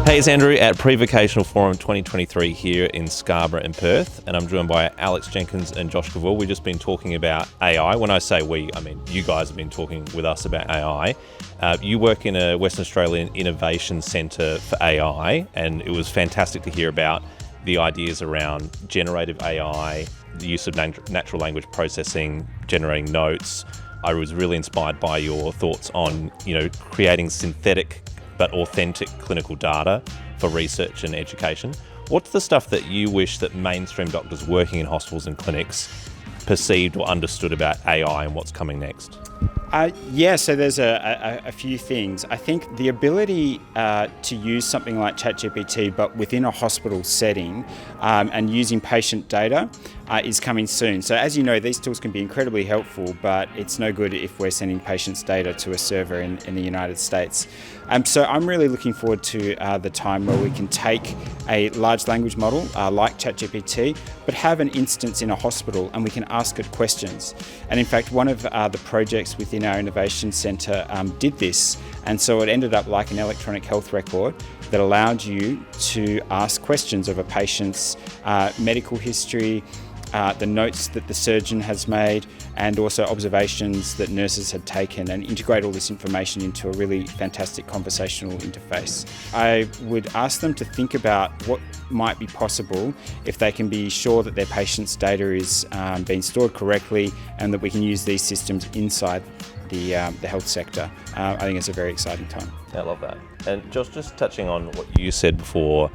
Hey, it's Andrew at Prevocational Forum 2023 here in Scarborough and Perth, and I'm joined by Alex Jenkins and Josh Kovoor. We've just been talking about AI. When I say we, I mean you guys have been talking with us about AI. You work in a Western Australian innovation centre for AI, and it was fantastic to hear about the ideas around generative AI, the use of natural language processing, generating notes. I was really inspired by your thoughts on, creating synthetic but authentic clinical data for research and education. What's the stuff that you wish that mainstream doctors working in hospitals and clinics perceived or understood about AI and what's coming next? So there's a few things. I think the ability to use something like ChatGPT, but within a hospital setting and using patient data is coming soon. So as you know, these tools can be incredibly helpful, but it's no good if we're sending patients' data to a server in the United States. So I'm really looking forward to the time where we can take a large language model like ChatGPT, but have an instance in a hospital and we can ask it questions. And in fact, one of the projects within our innovation centre did this. And so it ended up like an electronic health record that allowed you to ask questions of a patient's medical history, the notes that the surgeon has made, and also observations that nurses had taken, and integrate all this information into a really fantastic conversational interface. I would ask them to think about what might be possible if they can be sure that their patient's data is being stored correctly and that we can use these systems inside the health sector. I think it's a very exciting time. I love that. And Josh, just touching on what you said before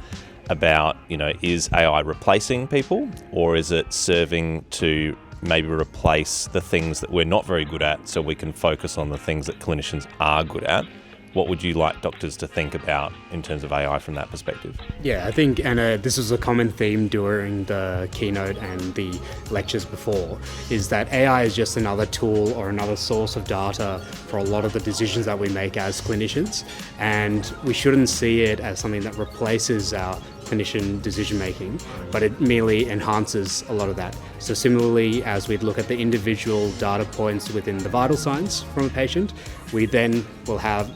about, is AI replacing people, or is it serving to maybe replace the things that we're not very good at so we can focus on the things that clinicians are good at? What would you like doctors to think about in terms of AI from that perspective? Yeah, I think, and this was a common theme during the keynote and the lectures before, is that AI is just another tool or another source of data for a lot of the decisions that we make as clinicians. And we shouldn't see it as something that replaces our clinician decision making, but it merely enhances a lot of that. So similarly, as we look at the individual data points within the vital signs from a patient, we then will have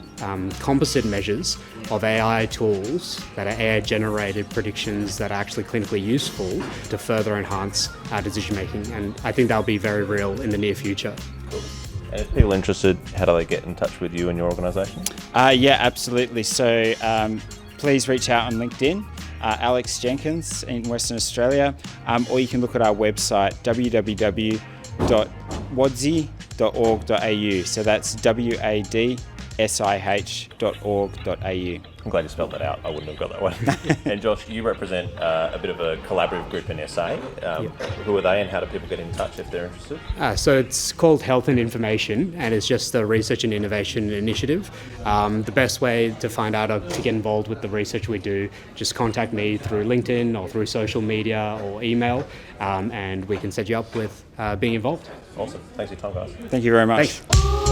composite measures of AI tools that are AI generated predictions that are actually clinically useful to further enhance our decision making. And I think that'll be very real in the near future. Cool. And if people are interested, how do they get in touch with you and your organisation? Yeah, absolutely. So please reach out on LinkedIn. Alex Jenkins in Western Australia, or you can look at our website www.wadsih.org.au. So that's wadsih.org.au. I'm glad you spelled that out. I wouldn't have got that one. And Josh, you represent a bit of a collaborative group in SA. Who are they, and how do people get in touch if they're interested? So it's called Health and Information, and it's just a research and innovation initiative. The best way to find out or to get involved with the research we do, just contact me through LinkedIn or through social media or email, and we can set you up with being involved. Awesome. Thanks for your time, guys. Thank you very much. Thanks.